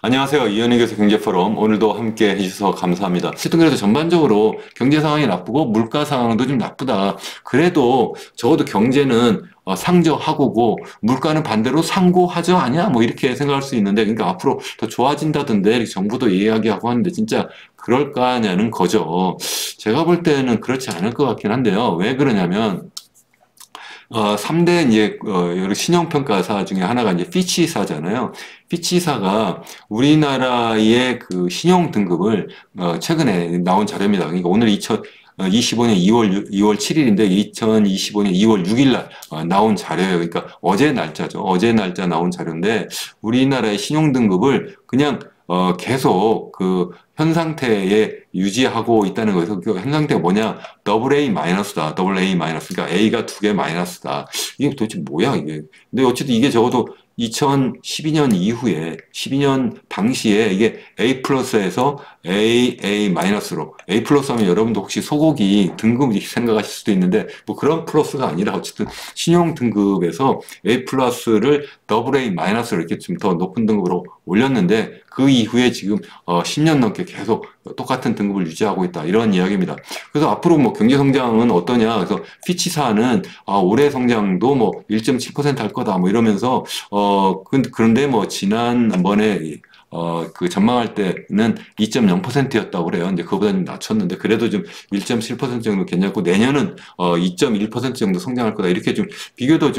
안녕하세요. 이현희 교수 경제포럼. 오늘도 함께 해주셔서 감사합니다. 실은 그래도 전반적으로 경제 상황이 나쁘고 물가 상황도 좀 나쁘다. 그래도 적어도 경제는 상저하고고 물가는 반대로 상고하저 아니야? 뭐 이렇게 생각할 수 있는데, 그러니까 앞으로 더 좋아진다던데 이렇게 정부도 이야기하고 하는데 진짜 그럴까냐는 거죠. 제가 볼 때는 그렇지 않을 것 같긴 한데요. 왜 그러냐면 3대 이제 여러 신용평가사 중에 하나가 이제 피치사잖아요. 피치사가 우리나라의 그 신용 등급을 최근에 나온 자료입니다. 그러니까 오늘 2025년 2월 7일인데 2025년 2월 6일 날 나온 자료예요. 그러니까 어제 날짜죠. 어제 날짜 나온 자료인데 우리나라의 신용 등급을 그냥 계속 그 현 상태에 유지하고 있다는 거에서 그 현 상태가 뭐냐? 더블 A 마이너스다. 더블 A 마이너스. 그러니까 A가 두 개 마이너스다. 이게 도대체 뭐야, 이게. 근데 어쨌든 이게 적어도 2012년 이후에, 12년 당시에 이게 A 플러스에서 A 마이너스로, A 플러스 하면 여러분도 혹시 소고기 등급 생각하실 수도 있는데, 뭐 그런 플러스가 아니라 어쨌든 신용 등급에서 A 플러스를 더블 A 마이너스로 이렇게 좀 더 높은 등급으로 올렸는데, 그 이후에 지금 10년 넘게 계속 똑같은 등급을 유지하고 있다. 이런 이야기입니다. 그래서 앞으로 뭐 경제 성장은 어떠냐? 그래서 피치사는 올해 성장도 뭐 1.7%할 거다. 뭐 이러면서 그런데 뭐 지난번에 그 전망할 때는 2.0%였다고 그래요. 이제 그거보다 좀 낮췄는데 그래도 좀 1.7% 정도 괜찮고 내년은 2.1% 정도 성장할 거다. 이렇게 좀 비교적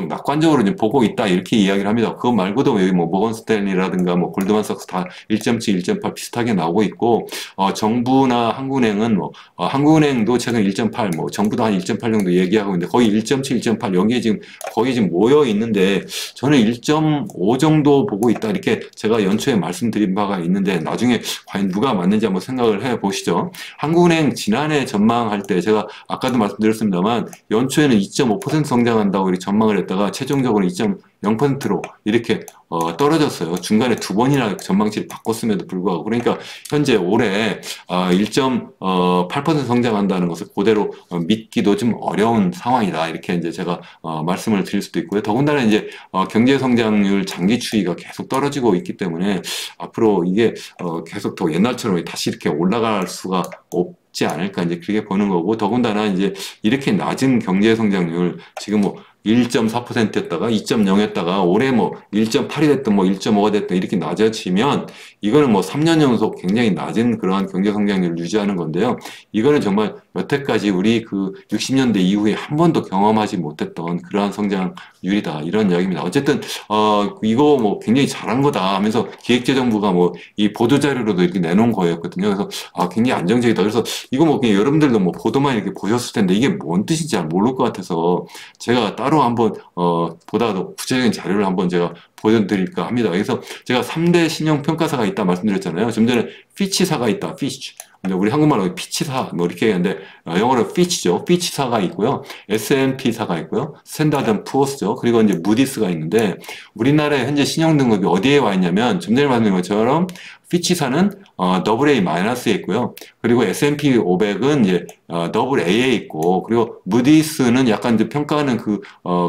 낙관적으로 좀 보고 있다. 이렇게 이야기를 합니다. 그거 말고도 여기 뭐 모건 스탠리라든가 뭐 골드만삭스 다 1.7, 1.8 비슷하게 나오고 있고 정부나 한국은행은 뭐 한국은행도 최근 1.8, 뭐 정부도 한 1.8 정도 얘기하고 있는데 거의 1.7, 1.8 여기에 지금 거의 지금 모여 있는데 저는 1.5 정도 보고 있다. 이렇게 제가 연초에 말씀드린 바가 있는데 나중에 과연 누가 맞는지 한번 생각을 해 보시죠. 한국은행 지난해 전망할 때 제가 아까도 말씀드렸습니다만 연초에는 2.5% 성장한다고 이렇게 전망을 했다가 최종적으로 2.0%로 이렇게 떨어졌어요. 중간에 두 번이나 전망치를 바꿨음에도 불구하고. 그러니까 현재 올해 1.8% 성장한다는 것을 그대로 믿기도 좀 어려운 상황이다. 이렇게 이제 제가 말씀을 드릴 수도 있고요. 더군다나 이제 경제 성장률 장기 추이가 계속 떨어지고 있기 때문에 앞으로 이게 계속 더 옛날처럼 다시 이렇게 올라갈 수가 없지 않을까 이제 그렇게 보는 거고 더군다나 이제 이렇게 낮은 경제 성장률 지금 뭐 1.4%였다가 2.0였다가 올해 뭐 1.8이 됐든 뭐 1.5가 됐든 이렇게 낮아지면 이거는 뭐 3년 연속 굉장히 낮은 그러한 경제 성장률을 유지하는 건데요. 이거는 정말 여태까지 우리 그 60년대 이후에 한 번도 경험하지 못했던 그러한 성장률이다. 이런 이야기입니다. 어쨌든 이거 뭐 굉장히 잘한 거다 하면서 기획재정부가 뭐 이 보도자료로도 이렇게 내놓은 거였거든요. 그래서 굉장히 안정적이다. 그래서 이거 뭐 그냥 여러분들도 뭐 보도만 이렇게 보셨을 텐데 이게 뭔 뜻인지 잘 모를 것 같아서 제가 따로 한번 보다 더 구체적인 자료를 한번 제가 보여드릴까 합니다. 그래서 제가 3대 신용평가사가 있다 말씀드렸잖아요. 좀 전에 피치사가 있다. 피치. 우리 한국말로 피치사 뭐 이렇게 하는데 영어로 피치죠. 피치사가 있고요. S&P사가 있고요. 스탠다드 푸어스죠. 그리고 이제 무디스가 있는데 우리나라의 현재 신용 등급이 어디에 와 있냐면 좀 전에 말씀드린 것처럼 피치사는 더블 A 마이너스에 있고요. 그리고 S&P 500은 이제 더블 A에 있고 그리고 무디스는 약간 이제 평가하는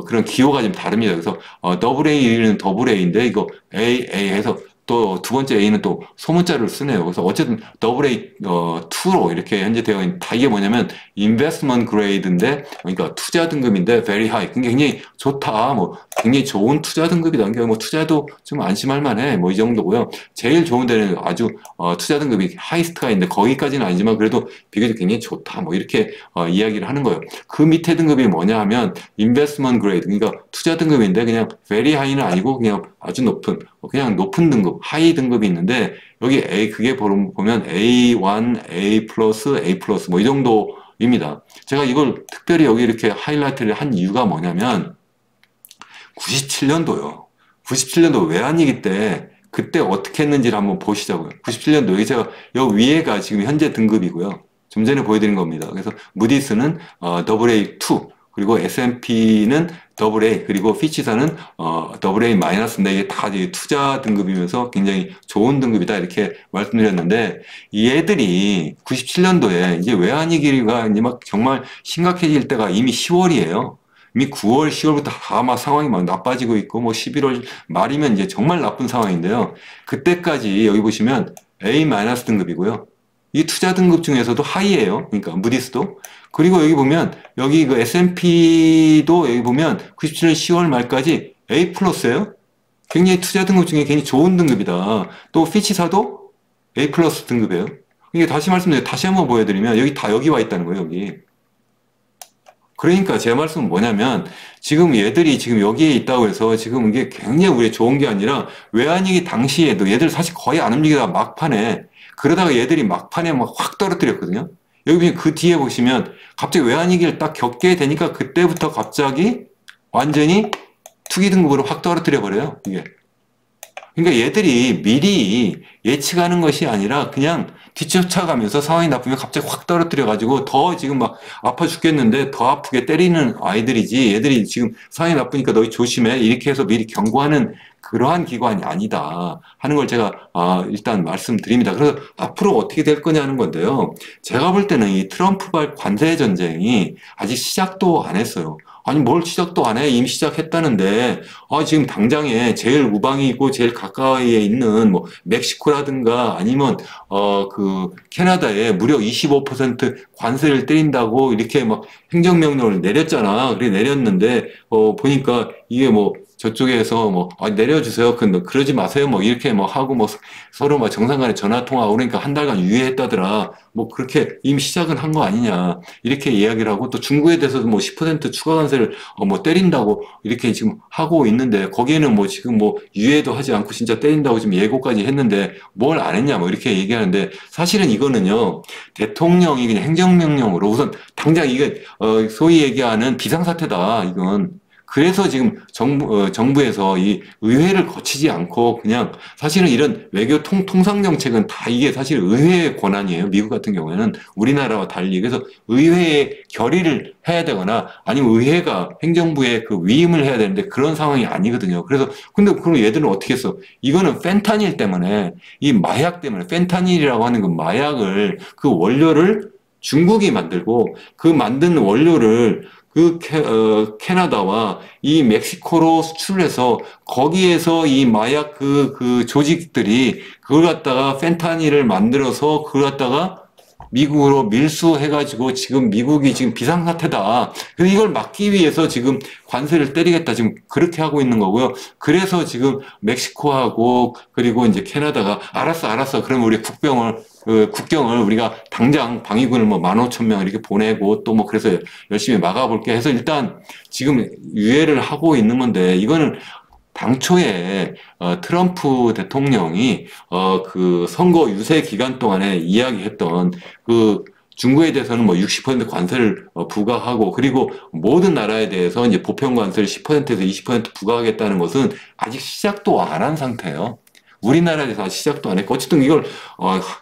그런 기호가 좀 다릅니다. 그래서 더블 A는 더블 A인데 이거 AA해서 또 두 번째 A는 또 소문자를 쓰네요. 그래서 어쨌든 더블 A 2로 이렇게 현재 되어 있는 다 이게 뭐냐면 investment grade인데 그러니까 투자 등급인데 very high 굉장히 좋다. 뭐 굉장히 좋은 투자 등급이다. 그러니까 뭐 투자도 좀 안심할 만해. 뭐 이 정도고요. 제일 좋은 데는 아주 투자 등급이 하이스트가 있는데 거기까지는 아니지만 그래도 비교적 굉장히 좋다. 뭐 이렇게 이야기를 하는 거예요. 그 밑에 등급이 뭐냐 하면 investment grade 그러니까 투자 등급인데 그냥 very high는 아니고 그냥 아주 높은 그냥 높은 등급 하이 등급이 있는데 여기 그게 보면 A1, A 플러스, A 플러스 뭐 이 정도입니다. 제가 이걸 특별히 여기 이렇게 하이라이트를 한 이유가 뭐냐면 97년도요. 97년도 외환위기 때 그때 어떻게 했는지를 한번 보시자고요. 97년도 여기 제가 여기 위에가 지금 현재 등급이고요. 좀 전에 보여드린 겁니다. 그래서 무디스는 AA2 그리고 S&P는 더블 A 그리고 피치사는 더블 A 마이너스인데 이게 다 투자 등급이면서 굉장히 좋은 등급이다 이렇게 말씀드렸는데 이 애들이 97년도에 이제 외환위기가 이제 막 정말 심각해질 때가 이미 10월이에요. 이미 9월, 10월부터 다 막 상황이 막 나빠지고 있고, 뭐 11월 말이면 이제 정말 나쁜 상황인데요. 그때까지 여기 보시면 A- 등급이고요. 이 투자 등급 중에서도 하이예요. 그러니까 무디스도. 그리고 여기 보면 여기 그 S&P도 여기 보면 97년 10월 말까지 A 플러스예요. 굉장히 투자 등급 중에 굉장히 좋은 등급이다. 또 피치사도 A 플러스 등급이에요. 이게 다시 말씀드려 다시 한번 보여드리면 여기 다 여기 와 있다는 거예요. 여기. 그러니까 제 말씀은 뭐냐면 지금 얘들이 지금 여기에 있다고 해서 지금 이게 굉장히 우리 좋은 게 아니라 외환위기 당시에도 얘들 사실 거의 안 움직이다가 막판에 그러다가 얘들이 막판에 막 확 떨어뜨렸거든요. 여기 보면 그 뒤에 보시면 갑자기 외환위기를 딱 겪게 되니까 그때부터 갑자기 완전히 투기 등급으로 확 떨어뜨려 버려요. 이게. 그러니까 얘들이 미리 예측하는 것이 아니라 그냥 뒤쫓아가면서 상황이 나쁘면 갑자기 확 떨어뜨려가지고 더 지금 막 아파 죽겠는데 더 아프게 때리는 아이들이지 얘들이 지금 상황이 나쁘니까 너희 조심해 이렇게 해서 미리 경고하는 그러한 기관이 아니다 하는 걸 제가 일단 말씀드립니다. 그래서 앞으로 어떻게 될 거냐는 건데요. 제가 볼 때는 이 트럼프발 관세 전쟁이 아직 시작도 안 했어요. 아니 뭘 시작도 안 해? 이미 시작했다는데 지금 당장에 제일 우방이고 제일 가까이에 있는 뭐 멕시코라든가 아니면 그 캐나다에 무려 25% 관세를 때린다고 이렇게 막 행정명령을 내렸잖아. 그래 내렸는데 보니까 이게 뭐 저쪽에서 뭐 내려주세요. 그러지 마세요. 뭐 이렇게 뭐 하고 뭐 서로 막 정상 간에 전화 통화하고 그러니까 한 달간 유예했다더라. 뭐 그렇게 이미 시작은 한 거 아니냐. 이렇게 이야기를 하고 또 중국에 대해서도 뭐 10% 추가 관세를 뭐 때린다고 이렇게 지금 하고 있는데 거기에는 뭐 지금 뭐 유예도 하지 않고 진짜 때린다고 지금 예고까지 했는데 뭘 안 했냐 뭐 이렇게 얘기하는데 사실은 이거는요. 대통령이 그냥 행정명령으로 우선 당장 이게 소위 얘기하는 비상사태다. 이건. 그래서 지금 정부에서 이 의회를 거치지 않고 그냥 사실은 이런 외교 통상 정책은 다 이게 사실 의회의 권한이에요. 미국 같은 경우에는 우리나라와 달리. 그래서 의회에 결의를 해야 되거나 아니면 의회가 행정부의 그 위임을 해야 되는데 그런 상황이 아니거든요. 그래서 근데 그럼 얘들은 어떻게 했어? 이거는 펜타닐 때문에 이 마약 때문에 펜타닐이라고 하는 그 마약을 그 원료를 중국이 만들고 그 만든 원료를 캐나다와 이 멕시코로 수출해서 거기에서 이 마약 그 조직들이 그걸 갖다가 펜타닐을 만들어서 그걸 갖다가 미국으로 밀수해가지고 지금 미국이 지금 비상사태다. 그래서 이걸 막기 위해서 지금 관세를 때리겠다. 지금 그렇게 하고 있는 거고요. 그래서 지금 멕시코하고 그리고 이제 캐나다가 알았어. 그럼 우리 국경을 우리가 당장 방위군을 뭐 15,000명 이렇게 보내고 또 뭐 그래서 열심히 막아볼게 해서 일단 지금 유예를 하고 있는 건데 이거는 당초에 트럼프 대통령이 그 선거 유세 기간 동안에 이야기했던 그 중국에 대해서는 뭐 60% 관세를 부과하고 그리고 모든 나라에 대해서 이제 보편 관세를 10%에서 20% 부과하겠다는 것은 아직 시작도 안 한 상태예요. 우리나라에서 시작도 안 했고 어쨌든 이걸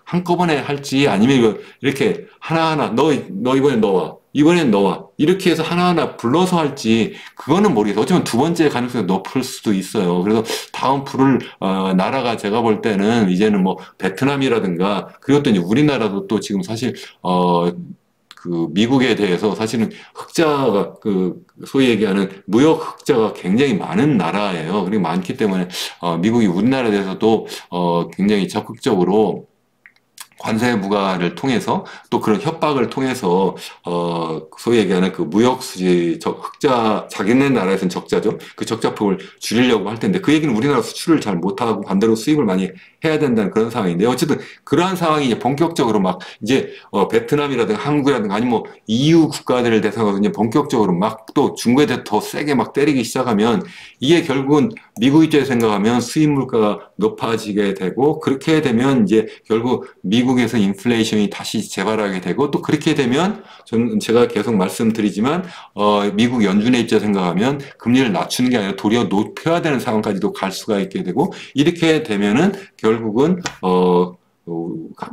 한꺼번에 할지 아니면 이걸 이렇게 하나하나 너 이번에 너와 이번엔 너와 이렇게 해서 하나하나 불러서 할지 그거는 모르겠어요. 어쩌면 두 번째 가능성이 높을 수도 있어요. 그래서 다음 풀을 나라가 제가 볼 때는 이제는 뭐 베트남이라든가 그리고 또 이제 우리나라도 또 지금 사실 그 미국에 대해서 사실은 흑자가 그 소위 얘기하는 무역 흑자가 굉장히 많은 나라예요. 그리고 많기 때문에 미국이 우리나라에 대해서도 굉장히 적극적으로 관세 부과를 통해서 또 그런 협박을 통해서 소위 얘기하는 그 무역 수지 흑자 자기네 나라에서는 적자죠. 그 적자폭을 줄이려고 할 텐데 그 얘기는 우리나라 수출을 잘 못하고 반대로 수입을 많이 해야 된다는 그런 상황인데 어쨌든 그러한 상황이 이제 본격적으로 막 이제 베트남이라든가 한국이라든가 아니면 뭐 EU 국가들을 대상으로 이제 본격적으로 막 또 중국에 대해 더 세게 막 때리기 시작하면 이게 결국은 미국 입장에 생각하면 수입 물가가 높아지게 되고 그렇게 되면 이제 결국 미국에서 인플레이션이 다시 재발하게 되고 또 그렇게 되면 저는 제가 계속 말씀드리지만 미국 연준의 입장에 생각하면 금리를 낮추는 게 아니라 도리어 높여야 되는 상황까지도 갈 수가 있게 되고 이렇게 되면은 결국은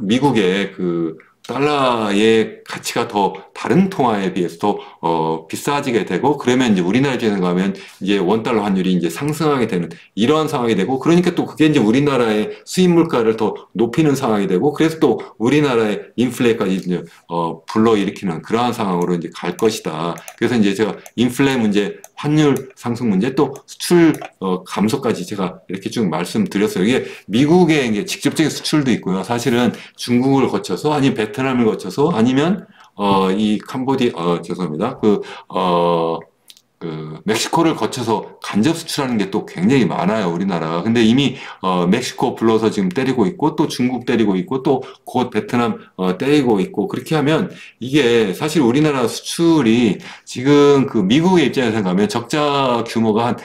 미국의 그 달러의 가치가 더 다른 통화에 비해서 더 비싸지게 되고 그러면 이제 우리나라 입장에서 가면 이제 원달러 환율이 이제 상승하게 되는 이런 상황이 되고 그러니까 또 그게 이제 우리나라의 수입 물가를 더 높이는 상황이 되고 그래서 또 우리나라의 인플레까지 이제 불러일으키는 그러한 상황으로 이제 갈 것이다. 그래서 이제 제가 인플레 문제, 환율 상승 문제 또 수출 감소까지 제가 이렇게 쭉 말씀드렸어요. 이게 미국의 이제 직접적인 수출도 있고요. 사실은 중국을 거쳐서 아니면 베트남을 거쳐서 아니면 이 죄송합니다. 멕시코를 거쳐서 간접 수출하는 게 또 굉장히 많아요, 우리나라가. 근데 이미, 멕시코 불러서 지금 때리고 있고, 또 중국 때리고 있고, 또 곧 베트남, 때리고 있고, 그렇게 하면 이게 사실 우리나라 수출이 지금 그 미국의 입장에서 가면 적자 규모가 한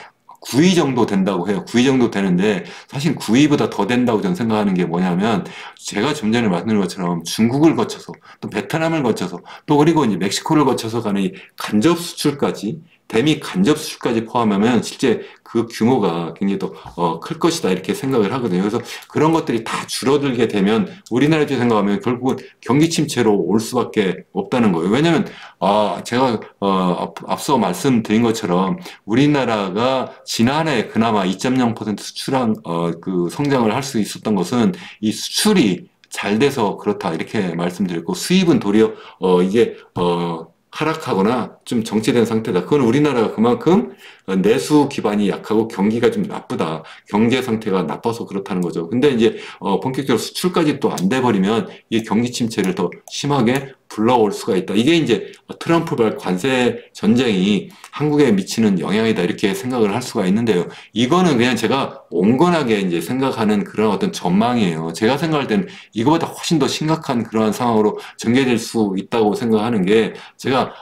9위 정도 된다고 해요. 9위 정도 되는데 사실 9위보다 더 된다고 저는 생각하는 게 뭐냐면 제가 좀 전에 말씀드린 것처럼 중국을 거쳐서 또 베트남을 거쳐서 또 그리고 이제 멕시코를 거쳐서 가는 이 간접 수출까지 대미 간접 수출까지 포함하면 실제 그 규모가 굉장히 더 클 것이다 이렇게 생각을 하거든요. 그래서 그런 것들이 다 줄어들게 되면 우리나라에 생각하면 결국은 경기 침체로 올 수밖에 없다는 거예요. 왜냐하면 제가 앞서 말씀드린 것처럼 우리나라가 지난해 그나마 2.0% 수출한 그 성장을 할 수 있었던 것은 이 수출이 잘 돼서 그렇다 이렇게 말씀드렸고 수입은 도리어 이게 하락하거나 좀 정체된 상태다. 그건 우리나라가 그만큼 내수 기반이 약하고 경기가 좀 나쁘다. 경제 상태가 나빠서 그렇다는 거죠. 근데 이제 본격적으로 수출까지 또 안 돼버리면 이 경기 침체를 더 심하게 불러올 수가 있다. 이게 이제 트럼프발 관세 전쟁이 한국에 미치는 영향이다. 이렇게 생각을 할 수가 있는데요. 이거는 그냥 제가 온건하게 이제 생각하는 그런 어떤 전망이에요. 제가 생각할 때는 이거보다 훨씬 더 심각한 그러한 상황으로 전개될 수 있다고 생각하는 게 제가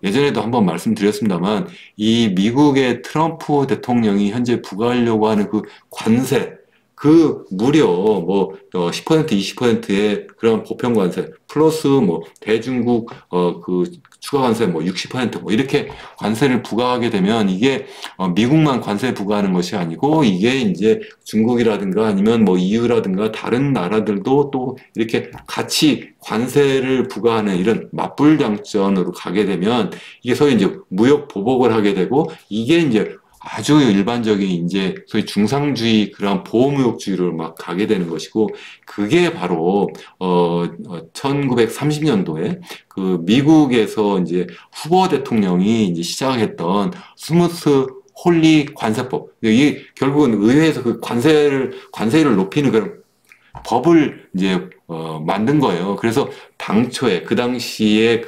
예전에도 한번 말씀드렸습니다만 이 미국의 트럼프 대통령이 현재 부과하려고 하는 그 관세 그 무려 뭐 10% 20%의 그런 보편 관세 플러스 뭐 대중국 그 추가 관세 뭐 60%뭐 이렇게 관세를 부과하게 되면 이게 미국만 관세 부과하는 것이 아니고 이게 이제 중국이라든가 아니면 뭐 EU라든가 다른 나라들도 또 이렇게 같이 관세를 부과하는 이런 맞불장전으로 가게 되면 이게 소위 이제 무역 보복을 하게 되고 이게 이제 아주 일반적인 이제 소위 중상주의 그런 보호무역주의를 막 가게 되는 것이고 그게 바로 1930년도에 그 미국에서 이제 후보 대통령이 이제 시작했던 스무스 홀리 관세법. 이게 결국은 의회에서 그 관세를 높이는 그런 법을 이제 만든 거예요. 그래서 당초에 그 당시에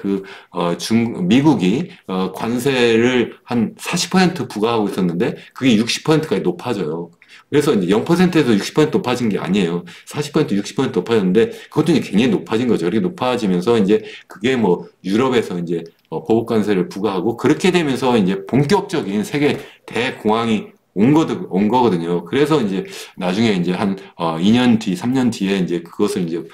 미국이 관세를 한 40% 부과하고 있었는데 그게 60%까지 높아져요. 그래서 이제 0%에서 60% 높아진 게 아니에요. 40% 60% 높아졌는데 그것도 이제 굉장히 높아진 거죠. 이렇게 높아지면서 이제 그게 뭐 유럽에서 이제 보복 관세를 부과하고 그렇게 되면서 이제 본격적인 세계 대공황이 온 거거든요. 그래서 이제 나중에 이제 한 2년 뒤, 3년 뒤에 이제 그것을 이제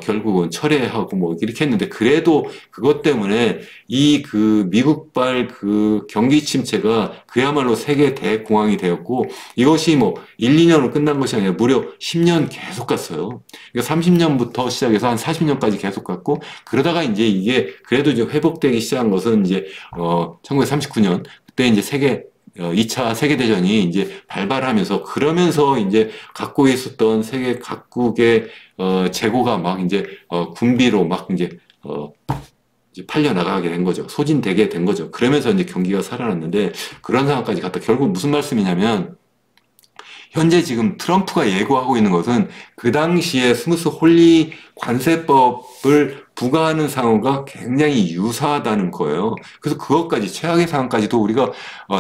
결국은 철회하고 뭐 이렇게 했는데 그래도 그것 때문에 이 그 미국발 그 경기 침체가 그야말로 세계 대공황이 되었고 이것이 뭐 1, 2년으로 끝난 것이 아니라 무려 10년 계속 갔어요. 그러니까 30년부터 시작해서 한 40년까지 계속 갔고 그러다가 이제 이게 그래도 이제 회복되기 시작한 것은 이제 1939년 그때 이제 2차 세계대전이 이제 발발하면서 그러면서 이제 갖고 있었던 세계 각국의 재고가 막 이제 군비로 막 이제 팔려 나가게 된 거죠. 소진되게 된 거죠. 그러면서 이제 경기가 살아났는데 그런 상황까지 갔다. 결국 무슨 말씀이냐면 현재 지금 트럼프가 예고하고 있는 것은 그 당시에 스무스 홀리 관세법을 부과하는 상황과 굉장히 유사하다는 거예요. 그래서 그것까지 최악의 상황까지도 우리가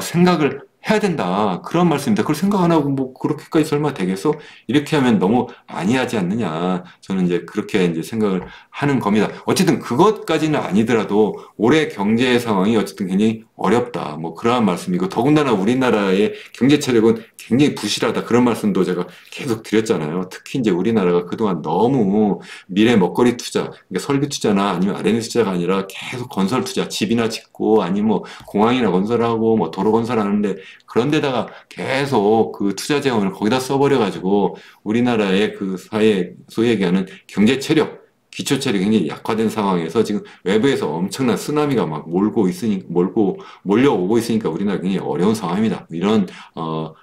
생각을 해야 된다. 그런 말씀입니다. 그걸 생각 안 하고 뭐 그렇게까지 설마 되겠어? 이렇게 하면 너무 안이하지 않느냐. 저는 이제 그렇게 이제 생각을 하는 겁니다. 어쨌든 그것까지는 아니더라도 올해 경제 상황이 어쨌든 굉장히 어렵다. 뭐 그러한 말씀이고 더군다나 우리나라의 경제 체력은 굉장히 부실하다. 그런 말씀도 제가 계속 드렸잖아요. 특히 이제 우리나라가 그동안 너무 미래 먹거리 투자, 그러니까 설비 투자나 아니면 R&D 투자가 아니라 계속 건설 투자, 집이나 짓고 아니면 뭐 공항이나 건설하고 뭐 도로 건설하는데 그런 데다가 계속 그 투자 재원을 거기다 써버려가지고 우리나라의 그 사회, 소위 얘기하는 경제 체력, 기초체력이 굉장히 약화된 상황에서 지금 외부에서 엄청난 쓰나미가 막 몰려오고 있으니까 우리나라 굉장히 어려운 상황입니다. 이런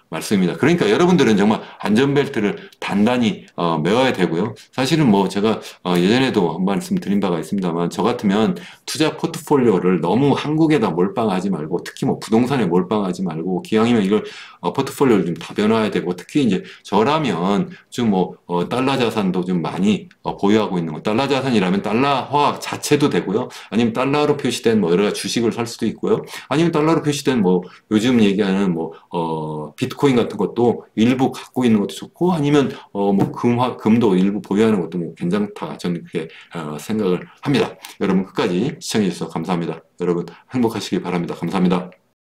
말씀입니다. 그러니까 여러분들은 정말 안전벨트를 단단히 메워야 되고요. 사실은 뭐 제가 예전에도 한 말씀 드린 바가 있습니다만, 저 같으면 투자 포트폴리오를 너무 한국에다 몰빵하지 말고, 특히 뭐 부동산에 몰빵하지 말고, 기왕이면 이걸 포트폴리오를 좀 다변화해야 되고, 특히 이제 저라면 좀 뭐 달러 자산도 좀 많이 보유하고 있는 거. 달러 자산이라면 달러화 자체도 되고요. 아니면 달러로 표시된 뭐 여러 가지 주식을 살 수도 있고요. 아니면 달러로 표시된 뭐 요즘 얘기하는 뭐 비트코인 같은 것도 일부 갖고 있는 것도 좋고, 아니면 뭐 금도 일부 보유하는 것도 뭐 괜찮다. 저는 그렇게 생각을 합니다. 여러분 끝까지 시청해 주셔서 감사합니다. 여러분 행복하시길 바랍니다. 감사합니다.